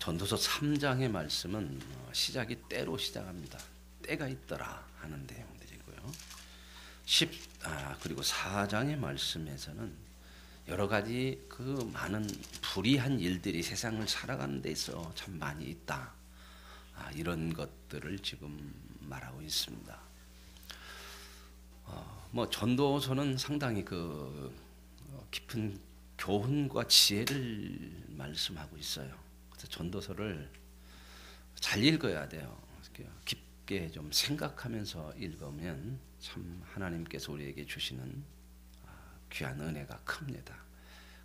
전도서 3장의 말씀은 시작이 때로 시작합니다. 때가 있더라 하는 내용들이고요. 그리고 4장의 말씀에서는 여러 가지 그 많은 불의한 일들이 세상을 살아가는 데 있어 참 많이 있다. 이런 것들을 지금 말하고 있습니다. 전도서는 상당히 그 깊은 교훈과 지혜를 말씀하고 있어요. 그래서 전도서를 잘 읽어야 돼요. 깊게 좀 생각하면서 읽으면 참 하나님께서 우리에게 주시는 귀한 은혜가 큽니다.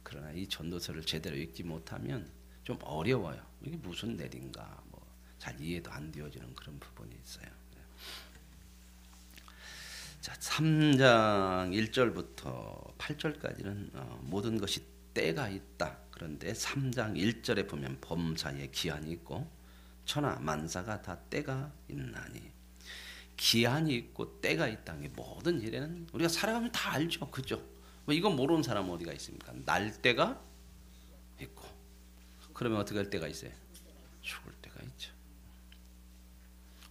그러나 이 전도서를 제대로 읽지 못하면 좀 어려워요. 이게 무슨 내린가 잘 이해도 안 되어지는 그런 부분이 있어요. 자, 3장 1절부터 8절까지는 모든 것이 때가 있다. 그런데 3장 1절에 보면 범사에 기한이 있고 천하 만사가 다 때가 있나니, 기한이 있고 때가 있다는 게 모든 일에는 우리가 살아가면 다 알죠. 그죠? 이건 모르는 사람 어디가 있습니까? 날 때가 있고, 그러면 어떻게 할 때가 있어요? 죽을 때가 있죠.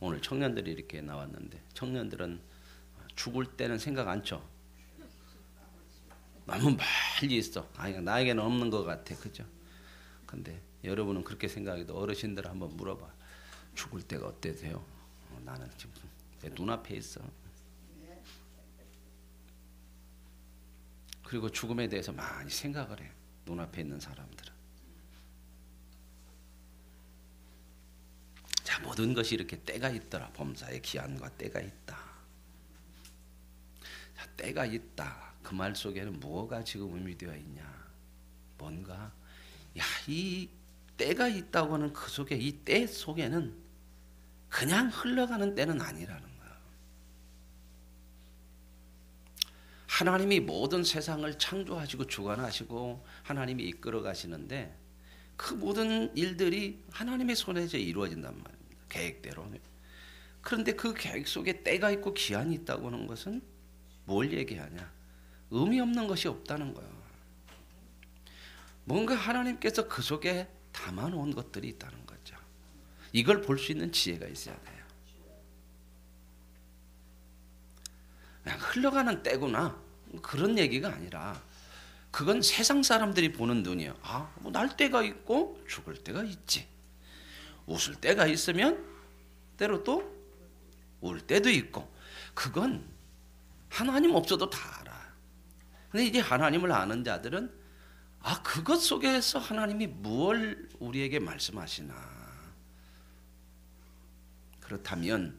오늘 청년들이 이렇게 나왔는데 청년들은 죽을 때는 생각 안 쳐. 너무 멀리 있어. 나에게는 없는 것 같아. 그죠? 근데 여러분은 그렇게 생각해도 어르신들 한번 물어봐. 죽을 때가 어때세요? 나는 지금 내 눈앞에 있어. 그리고 죽음에 대해서 많이 생각을 해. 눈앞에 있는 사람들은. 자, 모든 것이 이렇게 때가 있더라. 범사의 기한과 때가 있다. 자, 때가 있다. 그 말 속에는 뭐가 지금 의미되어 있냐? 뭔가 이 때가 있다고 하는 그 속에, 이 때 속에는 그냥 흘러가는 때는 아니라는 거야. 하나님이 모든 세상을 창조하시고 주관하시고 하나님이 이끌어 가시는데 그 모든 일들이 하나님의 손에서 이루어진단 말입니다. 계획대로. 그런데 그 계획 속에 때가 있고 기한이 있다고 하는 것은 뭘 얘기하냐? 의미 없는 것이 없다는 거예요. 뭔가 하나님께서 그 속에 담아놓은 것들이 있다는 거죠. 이걸 볼 수 있는 지혜가 있어야 돼요. 그냥 흘러가는 때구나 그런 얘기가 아니라 그건 세상 사람들이 보는 눈이에요. 날 때가 있고 죽을 때가 있지. 웃을 때가 있으면 때로 또 울 때도 있고, 그건 하나님 없어도 다 알아. 근데 이제 하나님을 아는 자들은 그것 속에서 하나님이 무엇을 우리에게 말씀하시나. 그렇다면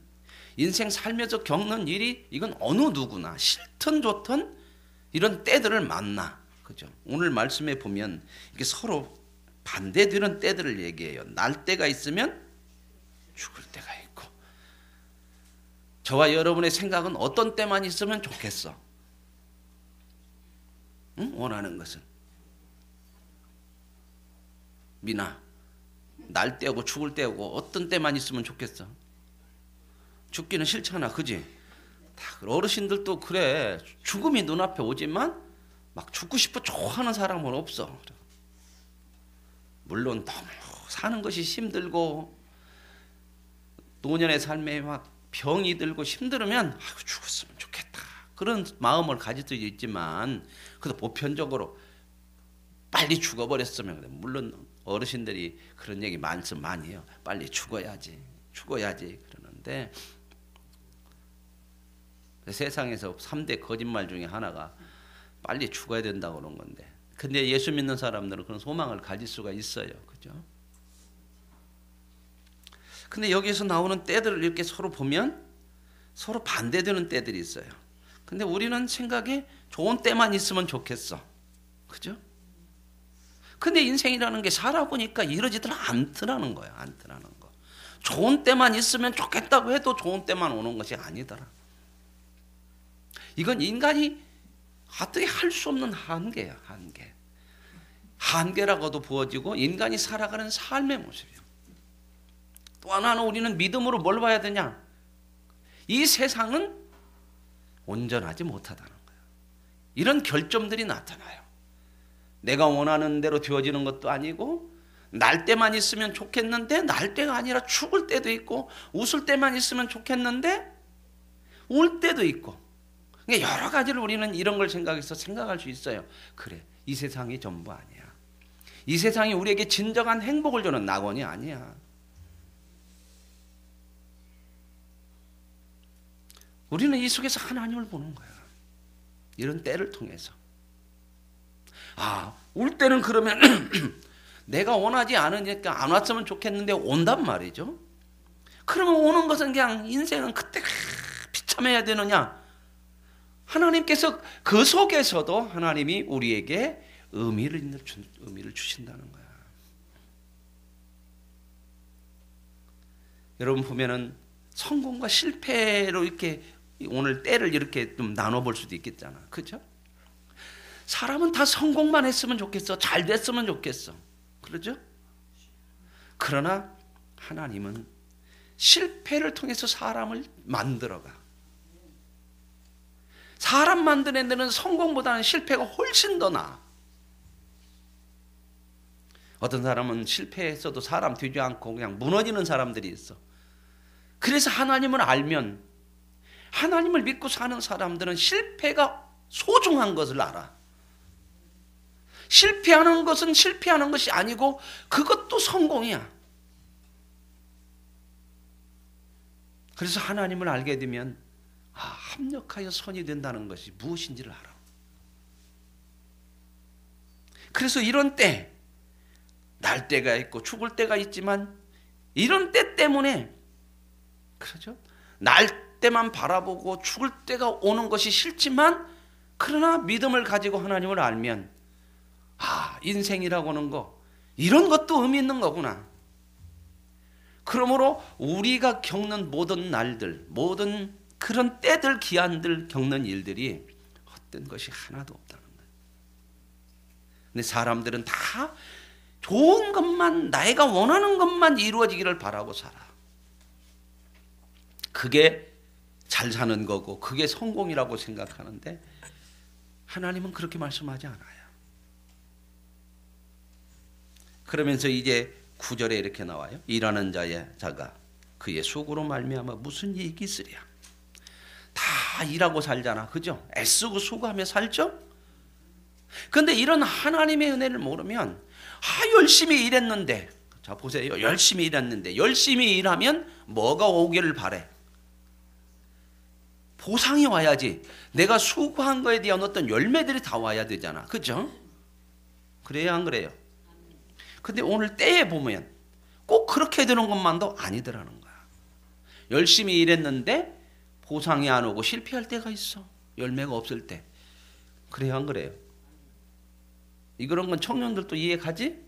인생 살면서 겪는 일이 이건 어느 누구나 싫든 좋든 이런 때들을 만나. 그죠? 오늘 말씀에 보면 이게 서로 반대되는 때들을 얘기해요. 날 때가 있으면 죽을 때가 있고. 저와 여러분의 생각은 어떤 때만 있으면 좋겠어? 응? 원하는 것은. 미나, 날 때고 죽을 때고 어떤 때만 있으면 좋겠어? 죽기는 싫잖아. 그지? 어르신들도 그래. 죽음이 눈앞에 오지만 막 죽고 싶어 좋아하는 사람은 없어. 물론 너무 사는 것이 힘들고 노년의 삶에 막 병이 들고 힘들으면 죽었으면 좋겠다. 그런 마음을 가질 수도 있지만 그래도 보편적으로 빨리 죽어버렸으면 그래. 물론 어르신들이 그런 얘기 말씀 많이 해요. 빨리 죽어야지 그러는데 세상에서 3대 거짓말 중에 하나가 빨리 죽어야 된다고 그런 건데, 근데 예수 믿는 사람들은 그런 소망을 가질 수가 있어요. 그죠? 근데 여기에서 나오는 때들을 이렇게 서로 보면 서로 반대되는 때들이 있어요. 근데 우리는 생각에 좋은 때만 있으면 좋겠어. 그죠? 근데 인생이라는 게 살아보니까 이러지들 않더라는 거야. 않더라는 거. 좋은 때만 있으면 좋겠다고 해도 좋은 때만 오는 것이 아니더라. 이건 인간이 어떻게 할 수 없는 한계야. 한계. 한계라고도 부어지고 인간이 살아가는 삶의 모습이야. 또 하나는 우리는 믿음으로 뭘 봐야 되냐? 이 세상은 온전하지 못하다는 거예요. 이런 결점들이 나타나요. 내가 원하는 대로 되어지는 것도 아니고 날 때만 있으면 좋겠는데 날 때가 아니라 죽을 때도 있고, 웃을 때만 있으면 좋겠는데 울 때도 있고. 그러니까 여러 가지를 우리는 이런 걸 생각해서 생각할 수 있어요. 그래, 이 세상이 전부 아니야. 이 세상이 우리에게 진정한 행복을 주는 낙원이 아니야. 우리는 이 속에서 하나님을 보는 거야. 이런 때를 통해서. 울 때는 그러면 내가 원하지 않으니까 안 왔으면 좋겠는데 온단 말이죠. 그러면 오는 것은 그냥 인생은 그때 비참해야 되느냐? 하나님께서 그 속에서도 하나님이 우리에게 의미를 주신다는 거야. 여러분 보면은 성공과 실패로 이렇게 오늘 때를 이렇게 좀 나눠볼 수도 있겠잖아. 그죠? 사람은 다 성공만 했으면 좋겠어. 잘 됐으면 좋겠어. 그러죠? 그러나 하나님은 실패를 통해서 사람을 만들어가. 사람 만드는 데는 성공보다는 실패가 훨씬 더 나아. 어떤 사람은 실패했어도 사람 되지 않고 그냥 무너지는 사람들이 있어. 그래서 하나님을 알면, 하나님을 믿고 사는 사람들은 실패가 소중한 것을 알아. 실패하는 것은 실패하는 것이 아니고 그것도 성공이야. 그래서 하나님을 알게 되면 합력하여 선이 된다는 것이 무엇인지를 알아. 그래서 이런 때, 날 때가 있고 죽을 때가 있지만 이런 때 때문에, 그렇죠? 날 때만 바라보고 죽을 때가 오는 것이 싫지만, 그러나 믿음을 가지고 하나님을 알면 인생이라고 하는 거, 이런 것도 의미 있는 거구나. 그러므로 우리가 겪는 모든 날들, 모든 그런 때들, 기한들 겪는 일들이 헛된 것이 하나도 없다는 거예요. 근데 사람들은 다 좋은 것만, 내가 원하는 것만 이루어지기를 바라고 살아. 그게 잘 사는 거고 그게 성공이라고 생각하는데 하나님은 그렇게 말씀하지 않아요. 그러면서 이제 9절에 이렇게 나와요. 일하는 자가 그의 수고로 말미암아 무슨 이익이 있으랴. 다 일하고 살잖아. 그죠? 애쓰고 수고하며 살죠? 근데 이런 하나님의 은혜를 모르면 열심히 일했는데, 자 보세요. 열심히 일했는데, 열심히 일하면 뭐가 오기를 바래? 보상이 와야지. 내가 수고한 거에 대한 어떤 열매들이 다 와야 되잖아. 그죠? 그래요, 안 그래요? 근데 오늘 때에 보면 꼭 그렇게 되는 것만도 아니더라는 거야. 열심히 일했는데 보상이 안 오고 실패할 때가 있어. 열매가 없을 때. 그래요, 안 그래요? 이런 건 청년들도 이해 가지?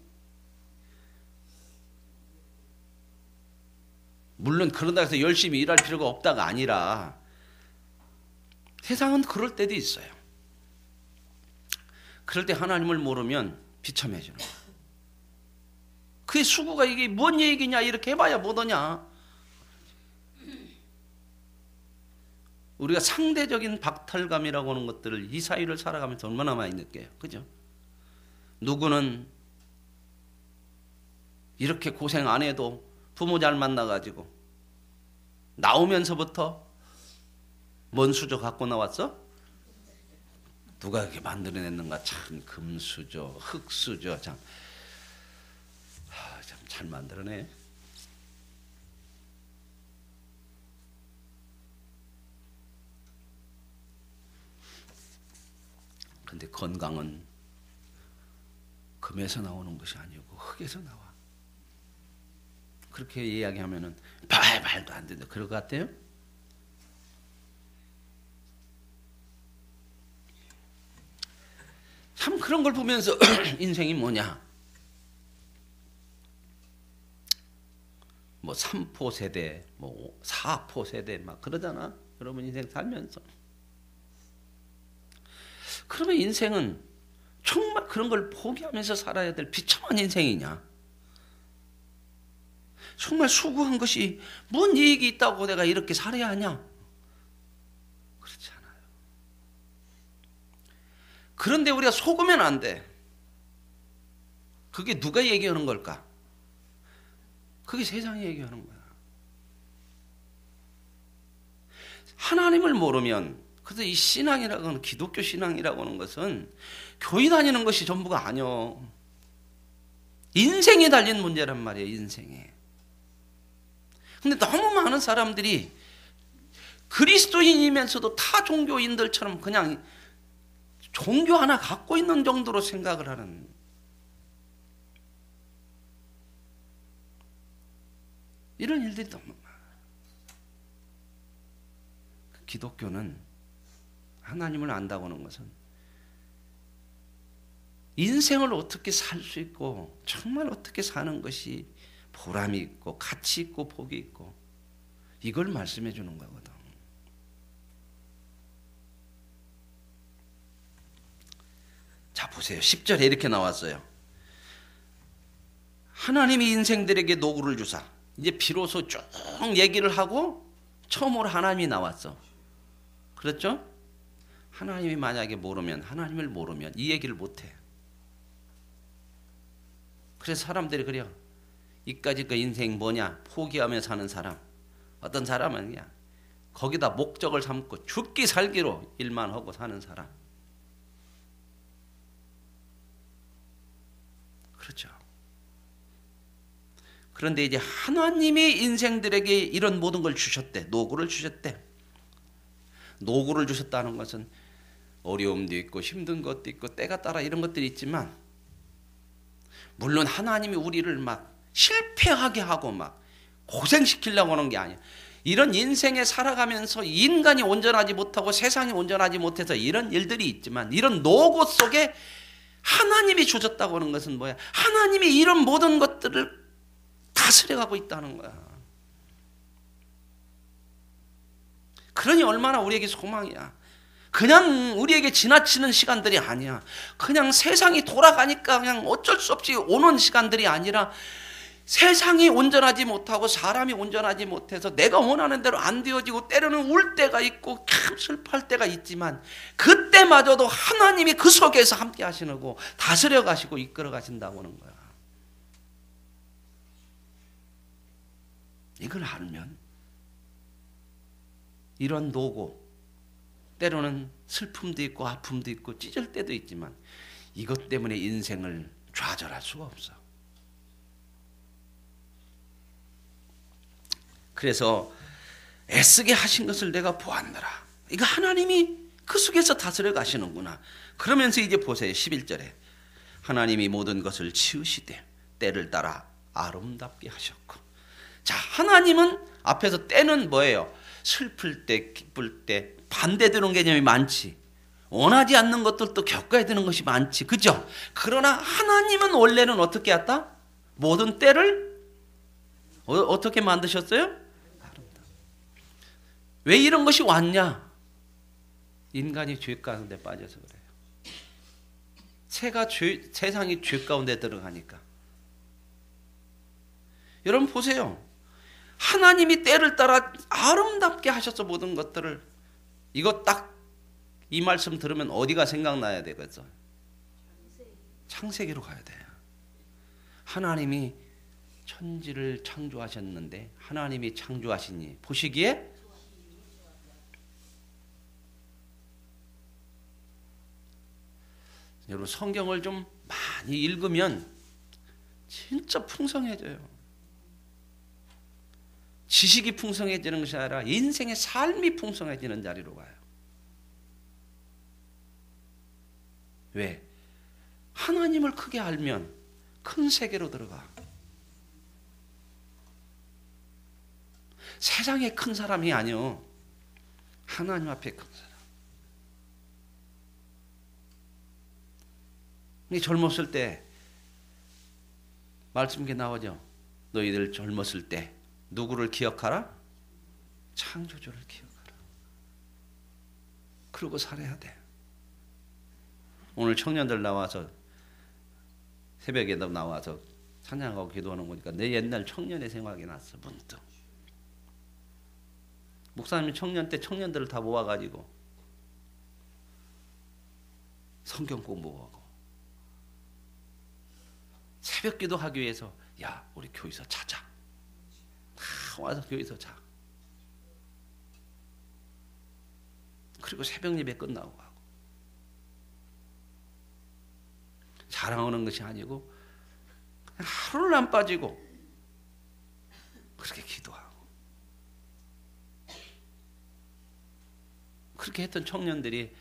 물론 그런다 해서 열심히 일할 필요가 없다가 아니라 세상은 그럴 때도 있어요. 그럴 때 하나님을 모르면 비참해지는 거야. 그의 수고가 이게 뭔 얘기냐, 이렇게 해봐야 뭐더냐. 우리가 상대적인 박탈감이라고 하는 것들을 이 사회를 살아가면서 얼마나 많이 느껴요. 그죠? 누구는 이렇게 고생 안 해도 부모 잘 만나가지고 나오면서부터 뭔 수저 갖고 나왔어? 누가 이렇게 만들어냈는가. 참 금수저, 흙수저, 참 잘 만들어내. 근데 건강은 금에서 나오는 것이 아니고 흙에서 나와. 그렇게 이야기하면은 말도 안 된다. 그럴 것 같아요? 참 그런 걸 보면서 인생이 뭐냐? 뭐 3포 세대, 뭐 4포 세대 막 그러잖아. 여러분 인생 살면서. 그러면 인생은 정말 그런 걸 포기하면서 살아야 될 비참한 인생이냐? 정말 수고한 것이 뭔 이익이 있다고 내가 이렇게 살아야 하냐? 그렇지 않아요. 그런데 우리가 속으면 안 돼. 그게 누가 얘기하는 걸까? 그게 세상이 얘기하는 거야. 하나님을 모르면, 그래서 이 신앙이라고 하는, 기독교 신앙이라고 하는 것은 교회 다니는 것이 전부가 아니요. 인생에 달린 문제란 말이에요, 인생에. 근데 너무 많은 사람들이 그리스도인이면서도 타 종교인들처럼 그냥 종교 하나 갖고 있는 정도로 생각을 하는, 이런 일들이 너무 많아요. 기독교는, 하나님을 안다고 하는 것은 인생을 어떻게 살 수 있고 정말 어떻게 사는 것이 보람이 있고 가치 있고 복이 있고, 이걸 말씀해 주는 거거든. 자, 보세요. 10절에 이렇게 나왔어요. 하나님이 인생들에게 노고를 주사. 이제 비로소 쭉 얘기를 하고 처음으로 하나님이 나왔어. 그렇죠? 하나님이 만약에 모르면, 하나님을 모르면 이 얘기를 못해. 그래서 사람들이 그래요. 이까짓 그 인생 뭐냐? 포기하며 사는 사람. 어떤 사람은 그냥 거기다 목적을 삼고 죽기 살기로 일만 하고 사는 사람. 그렇죠. 그런데 이제 하나님이 인생들에게 이런 모든 걸 주셨대. 노고를 주셨대. 노고를 주셨다는 것은 어려움도 있고 힘든 것도 있고 때가 따라 이런 것들이 있지만, 물론 하나님이 우리를 막 실패하게 하고 막 고생시키려고 하는 게 아니야. 이런 인생에 살아가면서 인간이 온전하지 못하고 세상이 온전하지 못해서 이런 일들이 있지만, 이런 노고 속에 하나님이 주셨다고 하는 것은 뭐야? 하나님이 이런 모든 것들을 다스려가고 있다는 거야. 그러니 얼마나 우리에게 소망이야. 그냥 우리에게 지나치는 시간들이 아니야. 그냥 세상이 돌아가니까 그냥 어쩔 수 없이 오는 시간들이 아니라, 세상이 온전하지 못하고 사람이 온전하지 못해서 내가 원하는 대로 안 되어지고 때로는 울 때가 있고 참 슬퍼할 때가 있지만, 그때마저도 하나님이 그 속에서 함께 하시고 다스려 가시고 이끌어 가신다고 하는 거야. 이걸 알면 이런 노고, 때로는 슬픔도 있고 아픔도 있고 찢을 때도 있지만, 이것 때문에 인생을 좌절할 수가 없어. 그래서 애쓰게 하신 것을 내가 보았노라. 이거 하나님이 그 속에서 다스려 가시는구나. 그러면서 이제 보세요. 11절에 하나님이 모든 것을 치우시되 때를 따라 아름답게 하셨고. 자, 하나님은 앞에서 때는 뭐예요? 슬플 때, 기쁠 때 반대되는 개념이 많지. 원하지 않는 것들도 겪어야 되는 것이 많지. 그죠? 그러나 하나님은 원래는 어떻게 했다? 모든 때를 어떻게 만드셨어요? 왜 이런 것이 왔냐? 인간이 죄 가운데 빠져서 그래요. 세상이 죄 가운데 들어가니까. 여러분 보세요. 하나님이 때를 따라 아름답게 하셔서 모든 것들을, 이거 딱 이 말씀 들으면 어디가 생각나야 되겠어? 창세기로 가야 돼요. 하나님이 천지를 창조하셨는데, 하나님이 창조하시니 보시기에 여러분 성경을 좀 많이 읽으면 진짜 풍성해져요. 지식이 풍성해지는 것이 아니라 인생의 삶이 풍성해지는 자리로 가요. 왜? 하나님을 크게 알면 큰 세계로 들어가. 세상에 큰 사람이 아니요, 하나님 앞에 큰 사람. 젊었을 때 말씀이 나오죠. 너희들 젊었을 때 누구를 기억하라? 창조주를 기억하라. 그러고 살아야 돼. 오늘 청년들 나와서 새벽에도 나와서 찬양하고 기도하는 거니까 내 옛날 청년의 생각이 났어. 문득 목사님이 청년 때 청년들을 다 모아가지고 성경 공부하고 새벽 기도하기 위해서, 야 우리 교회에서 찾아. 와서 교회에서 자. 그리고 새벽 예배 끝나고 가고. 자랑하는 것이 아니고 그냥 하루를 안 빠지고 그렇게 기도하고. 그렇게 했던 청년들이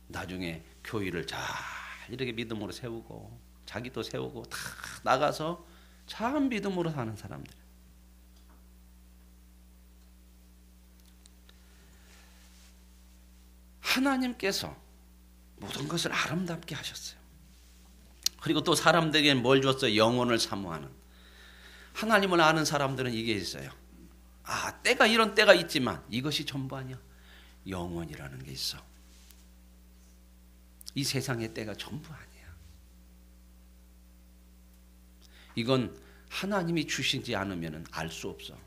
나중에 교회를 잘 이렇게 믿음으로 세우고 자기도 세우고 다 나가서 참 믿음으로 사는 사람들. 하나님께서 모든 것을 아름답게 하셨어요. 그리고 또 사람들에게 뭘 줬어요? 영혼을 사모하는. 하나님을 아는 사람들은 이게 있어요. 아, 때가 이런 때가 있지만 이것이 전부 아니야. 영원이라는 게 있어. 이 세상의 때가 전부 아니야. 이건 하나님이 주시지 않으면 알 수 없어.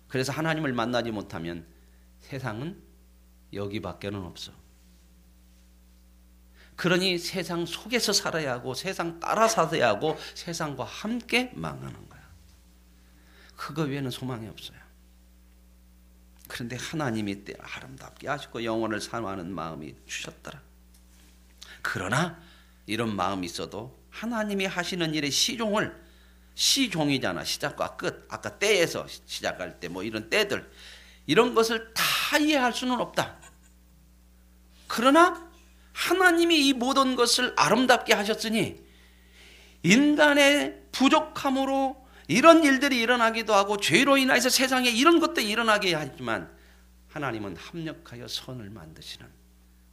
그래서 하나님을 만나지 못하면 세상은 여기밖에는 없어. 그러니 세상 속에서 살아야 하고 세상 따라 살아야 하고 세상과 함께 망하는 거야. 그거 외에는 소망이 없어요. 그런데 하나님이 때 아름답게 하시고 영혼을 사모하는 마음이 주셨더라. 그러나 이런 마음이 있어도 하나님이 하시는 일의 시종이잖아. 시작과 끝. 아까 때에서 시작할 때 뭐 이런 때들 이런 것을 다 이해할 수는 없다. 그러나 하나님이 이 모든 것을 아름답게 하셨으니 인간의 부족함으로 이런 일들이 일어나기도 하고 죄로 인해서 세상에 이런 것들이 일어나게 하지만 하나님은 합력하여 선을 만드시는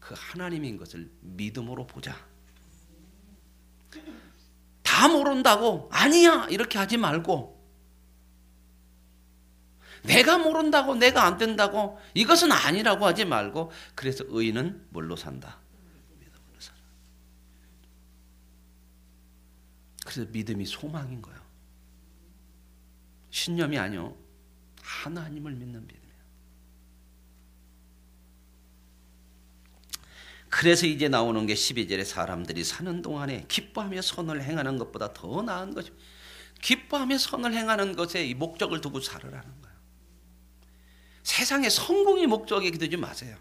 그 하나님인 것을 믿음으로 보자. 다 모른다고 아니야 이렇게 하지 말고 내가 모른다고 내가 안 된다고 이것은 아니라고 하지 말고 그래서 의인은 뭘로 산다? 믿음으로 살아. 그래서 믿음이 소망인 거예요. 신념이 아니요. 하나님을 믿는 믿음이에요. 그래서 이제 나오는 게 12절에 사람들이 사는 동안에 기뻐하며 선을 행하는 것보다 더 나은 것이 기뻐하며 선을 행하는 것에 이 목적을 두고 살으라는 거예요. 세상의 성공이 목적이 되지 마세요.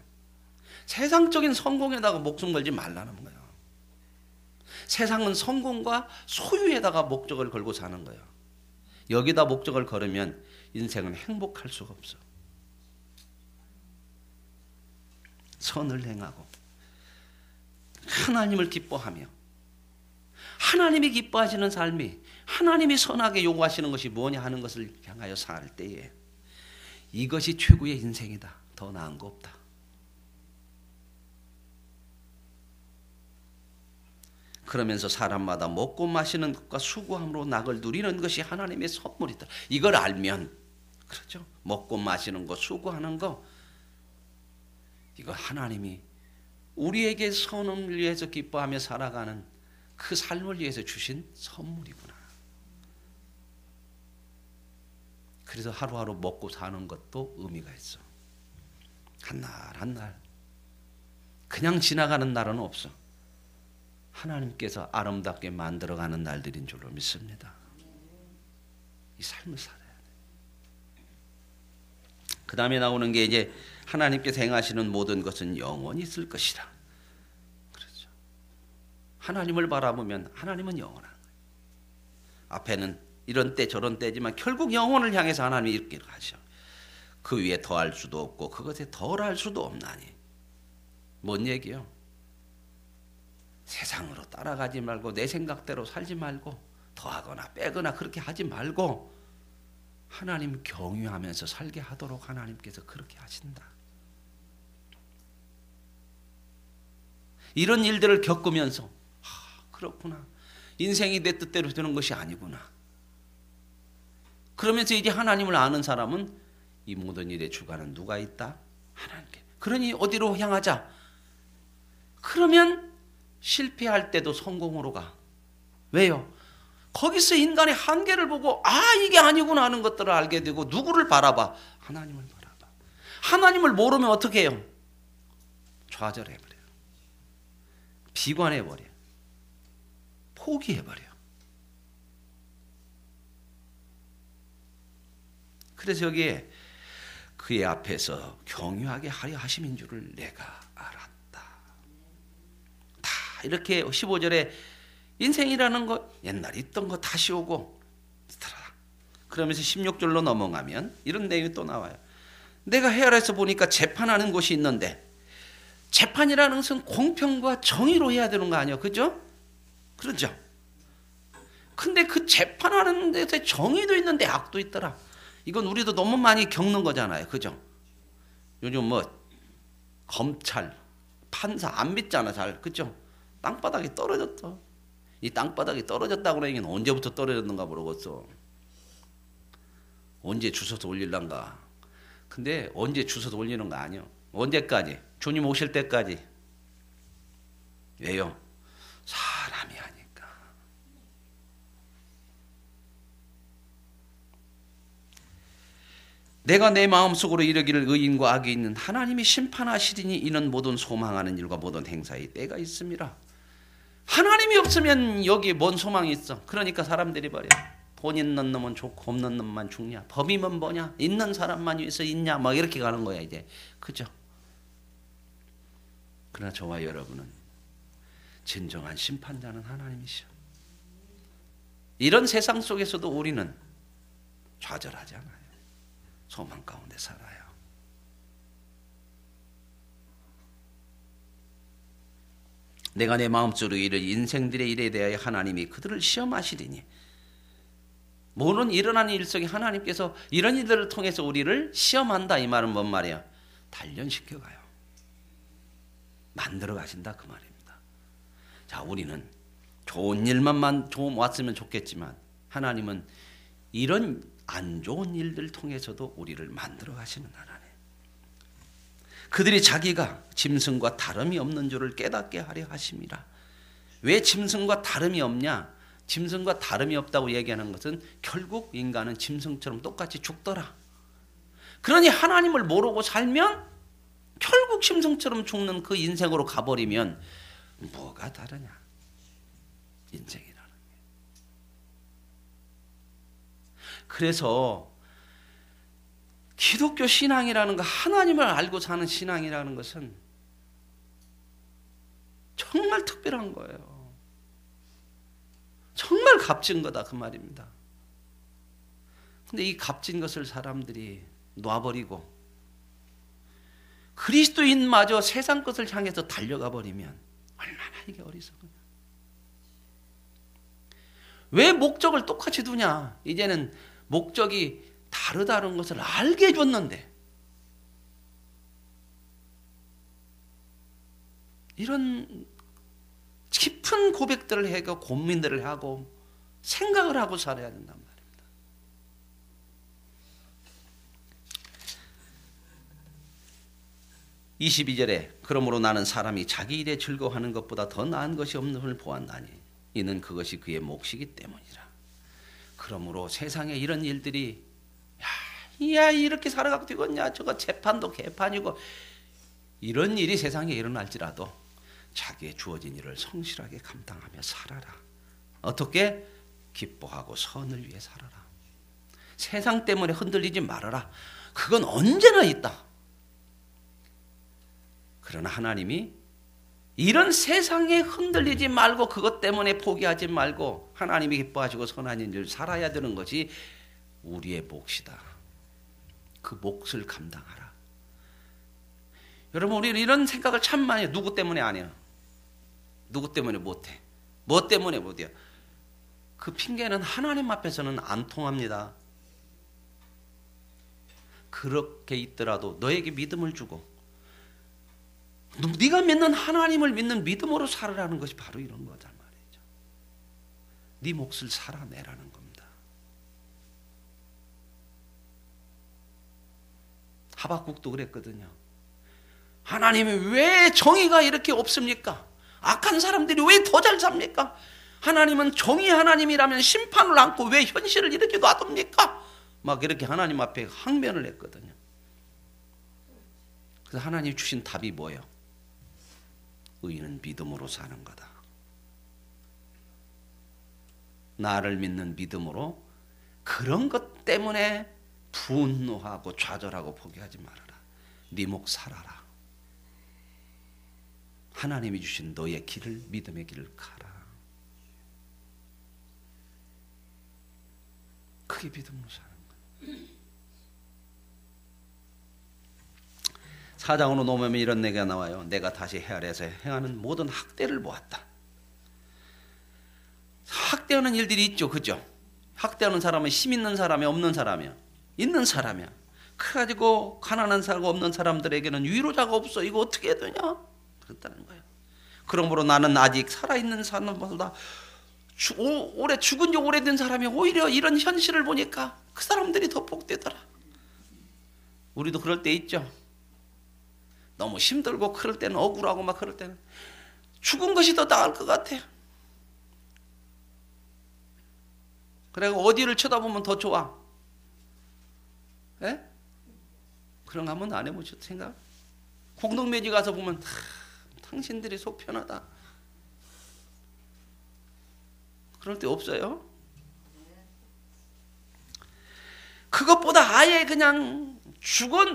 세상적인 성공에다가 목숨 걸지 말라는 거예요. 세상은 성공과 소유에다가 목적을 걸고 사는 거예요. 여기다 목적을 걸으면 인생은 행복할 수가 없어. 선을 행하고 하나님을 기뻐하며 하나님이 기뻐하시는 삶이 하나님이 선하게 요구하시는 것이 뭐냐 하는 것을 향하여 살 때에 이것이 최고의 인생이다. 더 나은 거 없다. 그러면서 사람마다 먹고 마시는 것과 수고함으로 낙을 누리는 것이 하나님의 선물이다. 이걸 알면 그렇죠. 먹고 마시는 거 수고하는 거 이거 하나님이 우리에게 선을 위해서 기뻐하며 살아가는 그 삶을 위해서 주신 선물이구나. 그래서 하루하루 먹고 사는 것도 의미가 있어. 한 날 한 날 그냥 지나가는 날은 없어. 하나님께서 아름답게 만들어가는 날들인 줄로 믿습니다. 이 삶을 살아야 돼. 그 다음에 나오는 게 이제 하나님께서 행하시는 모든 것은 영원히 있을 것이라. 그렇죠. 하나님을 바라보면 하나님은 영원한 거예요. 앞에는 이런 때 저런 때지만 결국 영혼을 향해서 하나님이 이렇게 하셔. 그 위에 더할 수도 없고 그것에 덜할 수도 없나니. 뭔 얘기요? 세상으로 따라가지 말고 내 생각대로 살지 말고 더하거나 빼거나 그렇게 하지 말고 하나님 경유하면서 살게 하도록 하나님께서 그렇게 하신다. 이런 일들을 겪으면서 그렇구나. 인생이 내 뜻대로 되는 것이 아니구나. 그러면서 이제 하나님을 아는 사람은 이 모든 일의 주관은 누가 있다? 하나님께. 그러니 어디로 향하자? 그러면 실패할 때도 성공으로 가. 왜요? 거기서 인간의 한계를 보고 이게 아니구나 하는 것들을 알게 되고 누구를 바라봐? 하나님을 바라봐. 하나님을 모르면 어떻게 해요? 좌절해버려요. 비관해버려요. 포기해버려요. 그래서 여기에 그의 앞에서 경유하게 하려 하심인 줄을 내가 알았다. 다 이렇게 15절에 인생이라는 거 옛날에 있던 거 다시 오고 그러면서 16절로 넘어가면 이런 내용이 또 나와요. 내가 헤아려서 보니까 재판하는 곳이 있는데, 재판이라는 것은 공평과 정의로 해야 되는 거 아니에요? 그죠? 그렇죠? 근데 그 재판하는 데서 정의도 있는데 악도 있더라. 이건 우리도 너무 많이 겪는 거잖아요. 그죠? 요즘 뭐 검찰, 판사 안 믿잖아 잘. 그죠? 땅바닥이 떨어졌어. 이 땅바닥이 떨어졌다고 그러니까 언제부터 떨어졌는가 모르겠어. 언제 주워서 올릴란가. 근데 언제 주워서 올리는 거 아니요. 언제까지? 주님 오실 때까지. 왜요? 사람이 하니까. 내가 내 마음속으로 이르기를 의인과 악이 있는 하나님이 심판하시리니 이는 모든 소망하는 일과 모든 행사의 때가 있습니다. 하나님이 없으면 여기에 뭔 소망이 있어. 그러니까 사람들이 말이야. 돈 있는 놈은 좋고 없는 놈만 죽냐. 법이면 뭐냐. 있는 사람만 위해서 있냐. 막 이렇게 가는 거야 이제. 그죠? 그러나 저와 여러분은 진정한 심판자는 하나님이시오. 이런 세상 속에서도 우리는 좌절하지 않아요. 소망 가운데 살아요. 내가 내 마음속으로 이를 인생들의 일에 대하여 하나님이 그들을 시험하시리니, 모든 일어나는 일 속에 하나님께서 이런 일들을 통해서 우리를 시험한다. 이 말은 뭔 말이야? 단련시켜가요. 만들어 가신다 그 말입니다. 자, 우리는 좋은 일만 왔으면 좋겠지만 하나님은 이런 안 좋은 일들 통해서도 우리를 만들어 가시는 하나님. 그들이 자기가 짐승과 다름이 없는 줄을 깨닫게 하려 하심이라. 왜 짐승과 다름이 없냐? 짐승과 다름이 없다고 얘기하는 것은 결국 인간은 짐승처럼 똑같이 죽더라. 그러니 하나님을 모르고 살면 결국 짐승처럼 죽는 그 인생으로 가버리면 뭐가 다르냐? 인생이라는 게. 그래서 기독교 신앙이라는 거, 하나님을 알고 사는 신앙이라는 것은 정말 특별한 거예요. 정말 값진 거다 그 말입니다. 근데 이 값진 것을 사람들이 놔버리고 그리스도인마저 세상 것을 향해서 달려가 버리면 얼마나 이게 어리석으냐. 왜 목적을 똑같이 두냐? 이제는 목적이 다르다는 것을 알게 해줬는데 이런 깊은 고백들을 하고 고민들을 하고 생각을 하고 살아야 된단 말입니다. (22절에) 그러므로 나는 사람이 자기 일에 즐거워하는 것보다 더 나은 것이 없음을 보았나니 이는 그것이 그의 몫이기 때문이라. 그러므로 세상에 이런 일들이 야 이렇게 살아가도 되겠냐, 저거 재판도 개판이고, 이런 일이 세상에 일어날지라도 자기의 주어진 일을 성실하게 감당하며 살아라. 어떻게? 기뻐하고 선을 위해 살아라. 세상 때문에 흔들리지 말아라. 그건 언제나 있다. 그러나 하나님이 이런 세상에 흔들리지 말고 그것 때문에 포기하지 말고 하나님이 기뻐하시고 선한 일을 살아야 되는 것이 우리의 몫이다. 그 몫을 감당하라. 여러분, 우리는 이런 생각을 참 많이 해요. 누구 때문에 안 해요? 누구 때문에 못해? 뭐 때문에 못해요? 그 핑계는 하나님 앞에서는 안 통합니다. 그렇게 있더라도 너에게 믿음을 주고 네가 믿는 하나님을 믿는 믿음으로 살으라는 것이 바로 이런 거단 말이죠. 네 몫을 살아내라는 겁니다. 하박국도 그랬거든요. 하나님이 왜 정의가 이렇게 없습니까? 악한 사람들이 왜 더 잘 삽니까? 하나님은 정의 하나님이라면 심판을 안고 왜 현실을 이렇게 놔둡니까? 막 이렇게 하나님 앞에 항변을 했거든요. 그래서 하나님 주신 답이 뭐예요? 의인은 믿음으로 사는 거다. 나를 믿는 믿음으로 그런 것 때문에 분노하고 좌절하고 포기하지 말아라. 네 목 살아라. 하나님이 주신 너의 길을, 믿음의 길을 가라. 그게 믿음으로 사는 거야. 사장으로 넘으면 이런 얘기가 나와요. 내가 다시 헤아려서 행하는 모든 학대를 보았다. 학대하는 일들이 있죠. 그죠? 학대하는 사람은 힘 있는 사람이 없는 사람이야. 있는 사람이야. 그래가지고 가난한 사람 없는 사람들에게는 위로자가 없어. 이거 어떻게 해야 되냐? 그랬다는 거예요. 그러므로 나는 아직 살아있는 사람보다 오래 죽은 지 오래된 사람이 오히려 이런 현실을 보니까 그 사람들이 더 복되더라. 우리도 그럴 때 있죠. 너무 힘들고 그럴 때는 억울하고 막 그럴 때는 죽은 것이 더 나을 것 같아. 그래 어디를 쳐다보면 더 좋아? 예? 그런 거 한번 안 해보셨 생각? 공동묘지 가서 보면 당신들이 속 편하다. 그럴 때 없어요? 그것보다 아예 그냥 죽은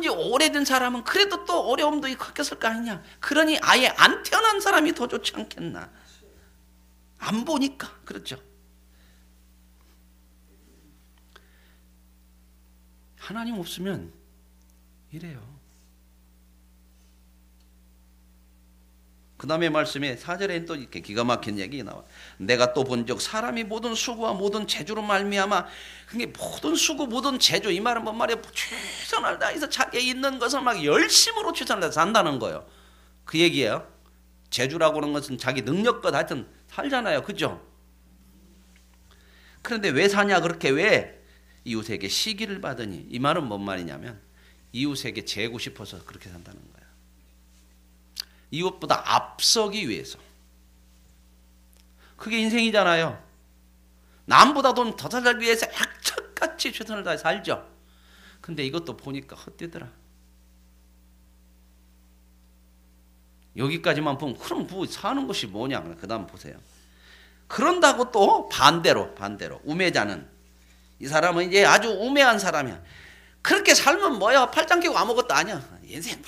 지 오래된 사람은 그래도 또 어려움도 겪었을 거 아니냐. 그러니 아예 안 태어난 사람이 더 좋지 않겠나. 안 보니까. 그렇죠. 하나님 없으면 이래요. 그 다음에 말씀에 4절에 또 이렇게 기가 막힌 얘기가 나와. 내가 또 본즉 사람이 모든 수고와 모든 재주로 말미암아, 그게 모든 수고 모든 재주, 이 말은 뭔 말이야? 최선을 다해서 자기 있는 것을 막 열심으로 최선을 다해서 산다는 거예요. 그 얘기예요. 재주라고 하는 것은 자기 능력껏 하여튼 살잖아요. 그죠? 그런데 왜 사냐? 그렇게 왜? 이웃에게 시기를 받으니. 이 말은 뭔 말이냐면 이웃에게 재고 싶어서 그렇게 산다는 거예요. 이웃보다 앞서기 위해서. 그게 인생이잖아요. 남보다 돈 더 살기 위해서 악착같이 최선을 다해 살죠. 근데 이것도 보니까 헛되더라. 여기까지만 보면 그럼 뭐 사는 것이 뭐냐. 그 다음 보세요. 그런다고 또 반대로 우매자는, 이 사람은 이제 아주 우매한 사람이야. 그렇게 살면 뭐야? 팔짱 끼고 아무것도 아니야. 인생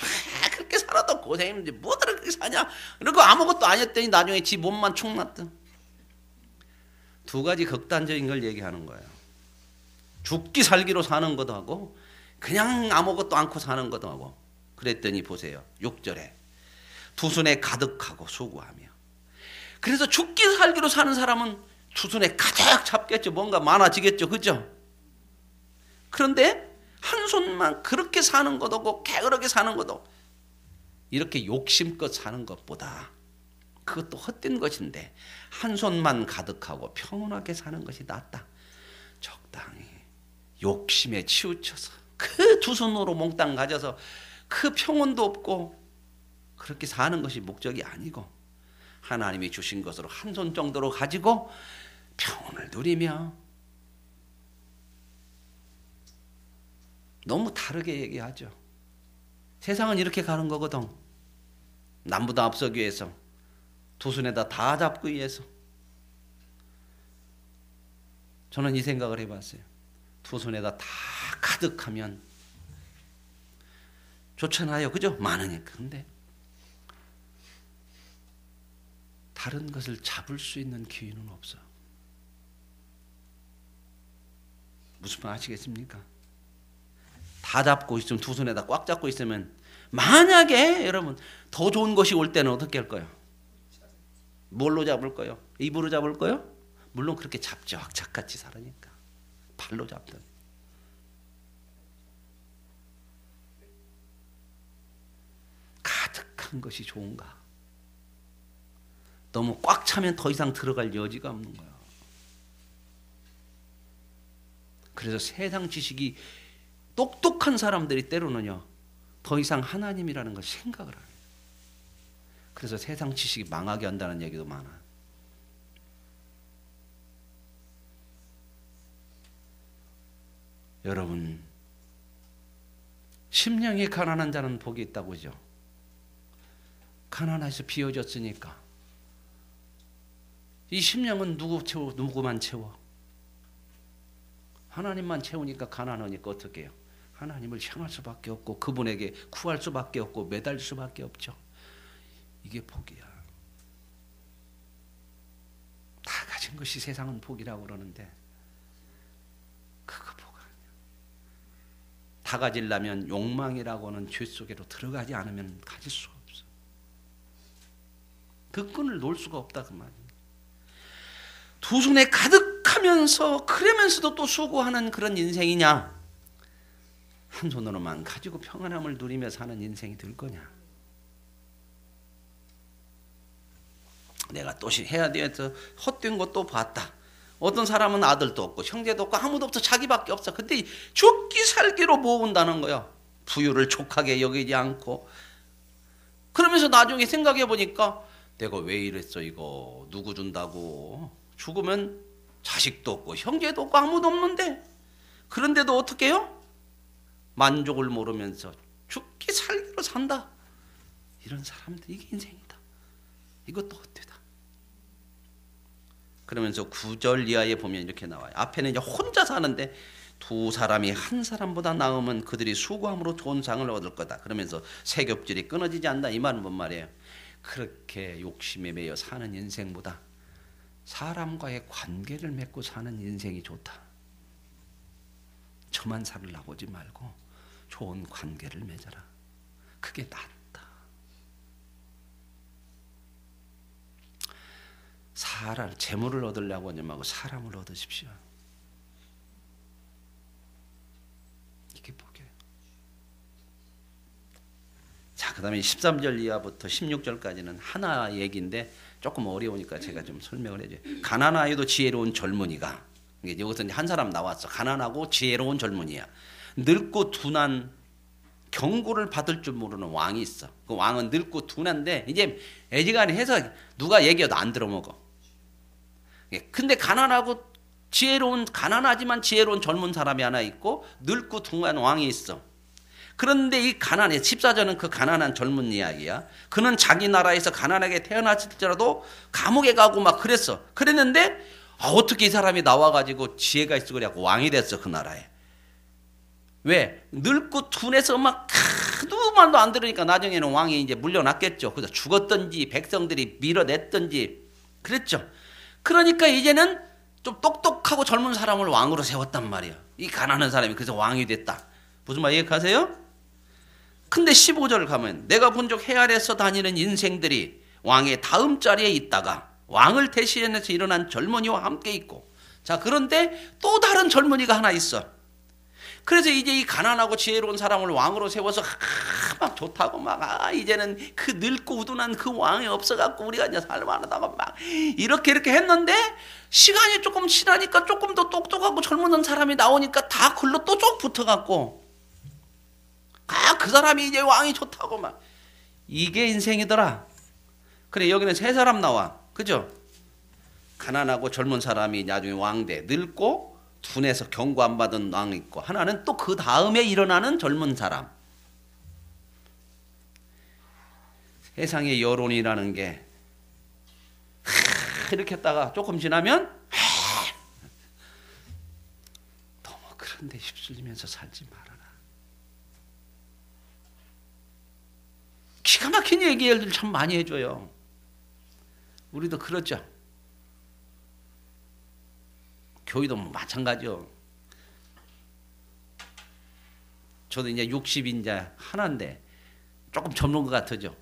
그렇게 살아도 고생인지 뭐들 그렇게 사냐? 그리고 아무것도 아니었더니 나중에 지 몸만 축났던. 두 가지 극단적인 걸 얘기하는 거예요. 죽기 살기로 사는 것도 하고 그냥 아무것도 않고 사는 것도 하고. 그랬더니 보세요. 6절에 두 손에 가득하고 수고하며. 그래서 죽기 살기로 사는 사람은 두 손에 가득 잡겠죠. 뭔가 많아지겠죠. 그죠? 그런데 한 손만 그렇게 사는 것도 없고 게으르게 사는 것도, 이렇게 욕심껏 사는 것보다 그것도 헛된 것인데 한 손만 가득하고 평온하게 사는 것이 낫다. 적당히 욕심에 치우쳐서 그 두 손으로 몽땅 가져서 그 평온도 없고 그렇게 사는 것이 목적이 아니고, 하나님이 주신 것으로 한 손 정도로 가지고 평온을 누리며. 너무 다르게 얘기하죠. 세상은 이렇게 가는 거거든. 남보다 앞서기 위해서, 두 손에다 다 잡기 위해서. 저는 이 생각을 해봤어요. 두 손에다 다 가득하면 좋잖아요. 그죠? 많으니까. 근데 다른 것을 잡을 수 있는 기회는 없어. 무슨 말 아시겠습니까? 다 잡고 있으면, 두 손에다 꽉 잡고 있으면, 만약에 여러분 더 좋은 것이 올 때는 어떻게 할 거예요? 뭘로 잡을 거예요? 입으로 잡을 거예요? 물론 그렇게 잡죠. 악착같이 살으니까. 발로 잡든. 가득한 것이 좋은가? 너무 꽉 차면 더 이상 들어갈 여지가 없는 거야. 그래서 세상 지식이 똑똑한 사람들이 때로는요, 더 이상 하나님이라는 걸 생각을 안 해요. 그래서 세상 지식이 망하게 한다는 얘기도 많아요. 여러분, 심령이 가난한 자는 복이 있다고 하죠. 가난해서 비워졌으니까. 이 심령은 누구만 채워? 하나님만 채우니까 가난하니까 어떻게 해요? 하나님을 향할 수밖에 없고 그분에게 구할 수밖에 없고 매달 수밖에 없죠. 이게 복이야. 다 가진 것이 세상은 복이라고 그러는데 그거 복 아니야. 다 가지려면 욕망이라고는 죄 속으로 들어가지 않으면 가질 수가 없어. 그 끈을 놓을 수가 없다 그 말이야. 두 손에 가득하면서 그러면서도 또 수고하는 그런 인생이냐? 한 손으로만 가지고 평안함을 누리며 사는 인생이 될 거냐? 내가 또 해야 돼서 헛된 것도 봤다. 어떤 사람은 아들도 없고 형제도 없고 아무도 없어. 자기밖에 없어. 근데 죽기 살기로 모은다는 거야. 부유를 족하게 여기지 않고. 그러면서 나중에 생각해 보니까 내가 왜 이랬어 이거. 누구 준다고. 죽으면 자식도 없고 형제도 없고 아무도 없는데 그런데도 어떻게 해요? 만족을 모르면서 죽기 살기로 산다. 이런 사람들 이게 인생이다. 이것도 헛되다. 그러면서 9절 이하에 보면 이렇게 나와요. 앞에는 이제 혼자 사는데 두 사람이 한 사람보다 나으면 그들이 수고함으로 좋은 상을 얻을 거다. 그러면서 세겹질이 끊어지지 않는다. 이 말은 뭔 말이에요? 그렇게 욕심에 매여 사는 인생보다 사람과의 관계를 맺고 사는 인생이 좋다. 저만 살으려고 보지 말고 좋은 관계를 맺어라. 그게 낫다. 재물을 얻으려고 하지 말고 사람을 얻으십시오. 이게 복이에요. 자, 그 다음에 13절 이하부터 16절까지는 하나 얘기인데 조금 어려우니까 제가 좀 설명을 해줘요. 가난하여도 지혜로운 젊은이가, 여기서 한 사람 나왔어. 가난하고 지혜로운 젊은이야. 늙고 둔한 경고를 받을 줄 모르는 왕이 있어. 그 왕은 늙고 둔한데 이제 애지간히 해서 누가 얘기해도 안 들어먹어. 근데 가난하지만 지혜로운 젊은 사람이 하나 있고 늙고 둔한 왕이 있어. 그런데 이 가난해 14절은 그 가난한 젊은 이야기야. 그는 자기 나라에서 가난하게 태어났을지라도 감옥에 가고 막 그랬어. 그랬는데 어떻게 이 사람이 나와가지고 지혜가 있어 그래갖고 왕이 됐어 그 나라에. 왜? 늙고 둔해서 막 하도 말도 안 들으니까 나중에는 왕이 이제 물려났겠죠. 그래서 죽었던지 백성들이 밀어냈던지 그랬죠. 그러니까 이제는 좀 똑똑하고 젊은 사람을 왕으로 세웠단 말이야. 이 가난한 사람이 그래서 왕이 됐다. 무슨 말 이해하세요? 근데 15절 가면 내가 본 적 해 아래서 다니는 인생들이 왕의 다음 자리에 있다가 왕을 대신해서 일어난 젊은이와 함께 있고, 자 그런데 또 다른 젊은이가 하나 있어. 그래서 이제 이 가난하고 지혜로운 사람을 왕으로 세워서 막 좋다고 막 이제는 그 늙고 우둔한 그 왕이 없어갖고 우리가 이제 살만하다고 막 이렇게 했는데 시간이 조금 지나니까 조금 더 똑똑하고 젊은 사람이 나오니까 다 글로 또 쭉 붙어갖고 그 사람이 이제 왕이 좋다고 막 이게 인생이더라. 그래 여기는 세 사람 나와. 그죠? 가난하고 젊은 사람이 나중에 왕돼. 늙고 둔해서 경고 안 받은 왕이 있고 하나는 또 그 다음에 일어나는 젊은 사람. 세상의 여론이라는 게 이렇게 했다가 조금 지나면 너무 그런 데 휩쓸리면서 살지 말아라. 기가 막힌 얘기를 참 많이 해줘요. 우리도 그렇죠. 교회도 마찬가지요. 저도 이제 60인자 하나인데 조금 젊은 것 같아죠.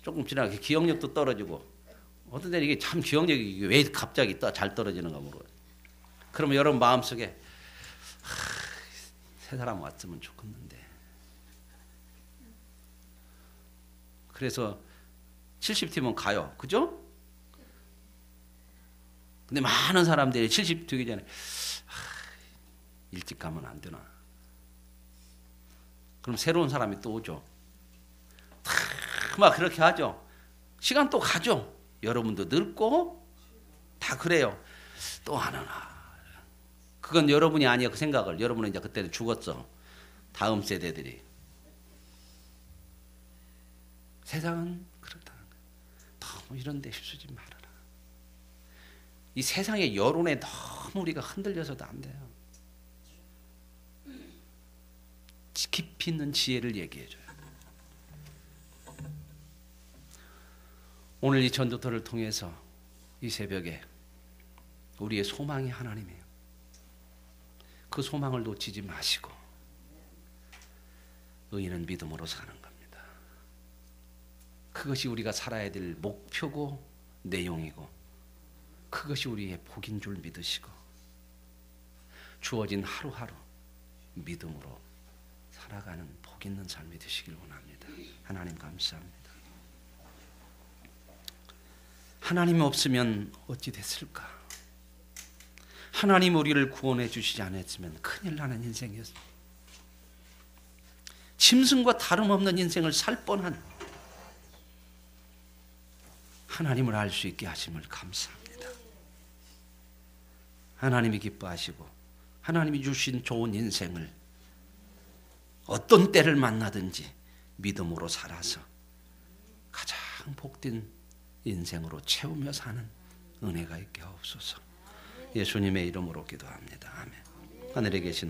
조금 지나게 기억력도 떨어지고 어떤 때는 이게 참 기억력이 왜 갑자기 잘 떨어지는가 모르겠어요. 그러면 여러분 마음속에 새 사람 왔으면 좋겠는데. 그래서 70팀은 가요. 그죠? 근데 많은 사람들이 70 되기 전에 일찍 가면 안 되나. 그럼 새로운 사람이 또 오죠. 막 그렇게 하죠. 시간 또 가죠. 여러분도 늙고 다 그래요. 또 하나. 그건 여러분이 아니야. 그 생각을. 여러분은 이제 그때는 죽었어. 다음 세대들이. 세상은 그렇다는 거예요. 너무 이런 데 휩쓰지 말아라. 이 세상의 여론에 너무 우리가 흔들려서도 안 돼요. 깊이 있는 지혜를 얘기해 줘요. 오늘 이 전도터를 통해서 이 새벽에 우리의 소망이 하나님이에요. 그 소망을 놓치지 마시고 의인은 믿음으로 사는 겁니다. 그것이 우리가 살아야 될 목표고 내용이고 그것이 우리의 복인 줄 믿으시고 주어진 하루하루 믿음으로 살아가는 복 있는 삶이 되시길 원합니다. 하나님 감사합니다. 하나님 없으면 어찌 됐을까? 하나님 우리를 구원해 주시지 않았으면 큰일 나는 인생이었습니다. 짐승과 다름없는 인생을 살 뻔한 하나님을 알 수 있게 하심을 감사합니다. 하나님이 기뻐하시고 하나님이 주신 좋은 인생을 어떤 때를 만나든지 믿음으로 살아서 가장 복된 인생으로 채우며 사는 은혜가 있게 하옵소서. 예수님의 이름으로 기도합니다. 아멘. 하늘에 계신